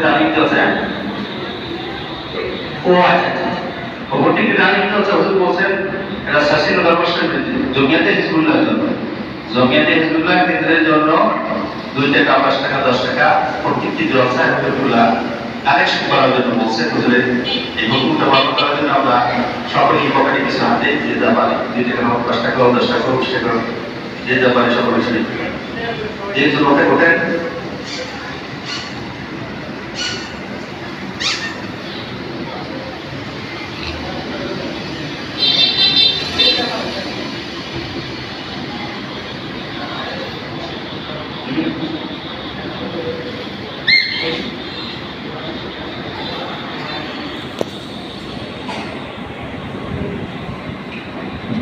তালিম চলছে। ও আচ্ছা, ভর্তিতে তালিম চলছে। হুজুর বলছেন এটা স্বাধীনতা বর্ষের জমিয়াতে হিজবুল্লাহর জন্য, জমিয়াতে হিজবুল্লাহ কেন্দ্রের জন্য 2 টাকা 5 টাকা 10 টাকা প্রত্যেকটি জলসা হিজবুল্লাহ কালেকশন করার জন্য বলছে। হুজুরের এই হুকুমটা পালন করার জন্য আমরা সকলেই পকেটে কিছু হাতে যে যা পারি, 2 টাকা হোক 5 টাকা হোক 10 টাকা হোক 20 টাকা যে যা পারি সকলে শরীর যে জন্য ওঠেন।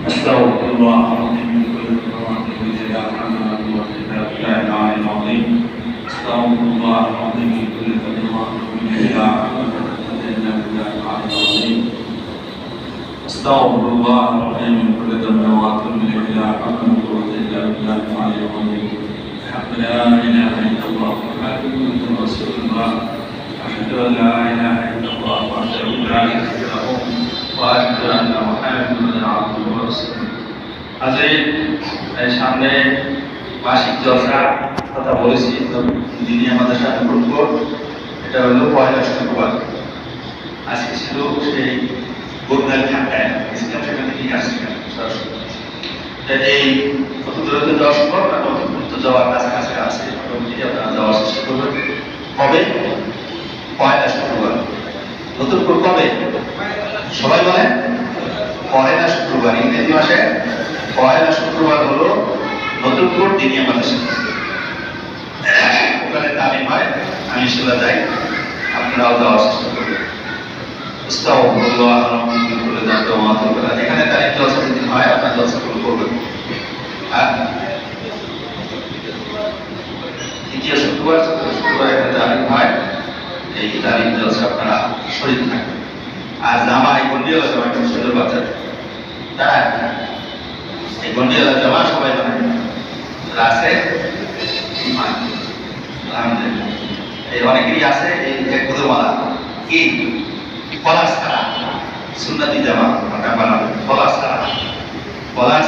استغفر الله العظيم من كل ذنب إلى محمد وكتاب الله العظيم. استغفر الله العظيم من كل ذنب إلى محمد وكتاب الله العظيم. استغفر الله العظيم من كل ذنب إلى محمد وكتاب الله العظيم. لا إله إلا الله محمد رسول الله. أشهد أن لا إله إلا الله وحده لا شريك له وأشهد أن محمدا عبده ورسوله. আজকে সামনে মাসিক জলসা কথা বলেছি, যিনি আমাদের সাথে প্রথম এটা হলো 1 শুক্রবার। আজকে ছিল সেই গোদাল ঠান্ডায় ইসলাম সেখানে কি আসছে এই কত দূরত্ব যাওয়া সম্ভব না কত দূরত্ব যাওয়ার কাছাকাছি আছে, আপনারা যাওয়ার চেষ্টা করবেন। কবে? 1 শুক্রবার। নতুনপুর কবে? সবাই বলেন 1 শুক্রবার। ইংরেজি মাসে 1 শুক্রবার হলো নতুনপুর দিনিয়া মাদ্রাসা, ওখানে তালিম হয়। আমি সেটা যাই, আপনারাও যাওয়ার চেষ্টা করবেন। এখানে তারিখ জলসা যেদিন হয় আপনার জলসাগুলো করবেন। আর 3 শুক্রবার 4 শুক্রবার একটা তারিখ হয়, এই তারিখ জলসা আপনারা শরীর থাকবেন। আর জামা এই গন্ডিওয়ালা জামা একটা সুন্দর বাচ্চা, তাই এই গন্ডিওয়ালা জামা সবাই বানায় আছে। এই অনেকেরই আছে এই এক গুলোমালা কি কলার ছাড়া সুন্নতি জামা ওটা বানাবে। কলার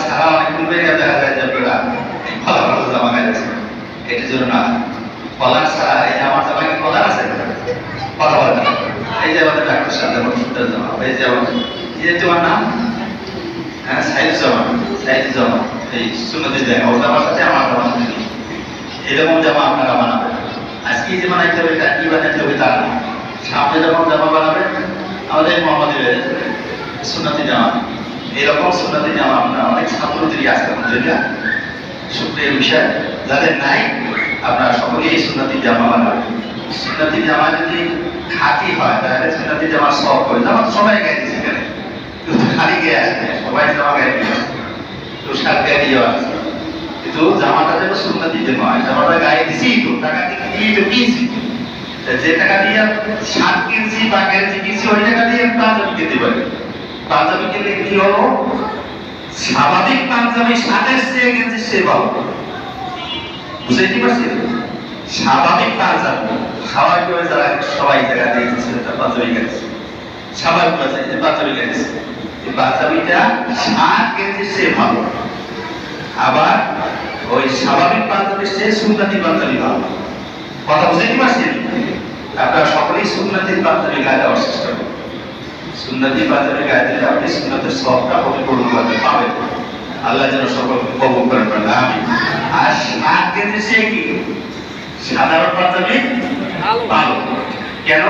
ছাড়া অনেক পূর্বে দেখা যায় যে আপনারা এই ভালো ভালো জামা গাইছে, এটার জন্য না। কলার ছাড়া এই আমার জামা কি কলার আছে? কথা বলে না। এই যে আমাদের ডাক্তার সাহেব যেমন সুন্দর জামা, এই যে আমার এই তোমার নাম হ্যাঁ সাইজ জামা এই সুন্নতি জামা, ও জামার সাথে আমার জামা নেই, এরকম জামা আপনারা বানাবেন। আজকে যে বানাইতে হবে এটা কি বানাইতে হবে তা না, সামনে যখন জামা বানাবেন আমাদের মোহাম্মদের সুন্নতি জামা, এরকম সুন্নতি জামা আপনারা অনেক ছাত্রদেরই আছে আলহামদুলিল্লাহ, শুক্রিয়ার বিষয়। যাদের নাই আপনারা সকলেই সুন্নতি জামা বানাবেন। সুন্নতি জামা যদি খাঁটি হয় তাহলে সুন্নতি জামা সব করে। জামা তো সবাই গায়ে দিচ্ছে, এখানে কিন্তু খালি গায়ে আসে, সবাই জামা গায়ে দিয়ে আসে, তো শার্ট গায়ে দিয়ে আসে, কিন্তু জামাটা যেন সুন্নতি জামা হয়। জামাটা গায়ে দিছি তো টাকা দিয়ে তো কিনছি, যে টাকা দিয়ে শার্ট কিনছি বা গেঞ্জি কিনছি ওই টাকা দিয়ে পাঞ্জাবি কিনতে পারি। পাঞ্জাবি কিনলে কি হলো, স্বাভাবিক পাঞ্জাবি শার্টের চেয়ে গেঞ্জির চেয়ে ভালো। বুঝতে পারছেন? স্বাভাবিক পাঞ্জাবি স্বাভাবিক যারা সবাই টাকা দিয়েছে পাঞ্জাবি কিনছে, স্বাভাবিক পাঞ্জাবি কিনছে, এই পাঞ্জাবিটা শার্ট গেঞ্জির চেয়ে ভালো। আবার ওই স্বাভাবিক পাঞ্জাবির চেয়ে সুন্নতি পাঞ্জাবি ভালো। কথা বুঝতে পারছেন? আপনারা সকলেই সুন্নতি পাঞ্জাবি গায়ে দেওয়ার চেষ্টা করবেন। সুন্নতি পাঞ্জাবি গায়ে দিলে আপনি সুন্নতের সবটা পরিপূর্ণভাবে পাবেন। আল্লাহ যেন সকলকে কবুল করেন। আমিন। আর শার্ট গেঞ্জির চেয়ে কি সাধারণ পাঞ্জাবি ভালো। কেন?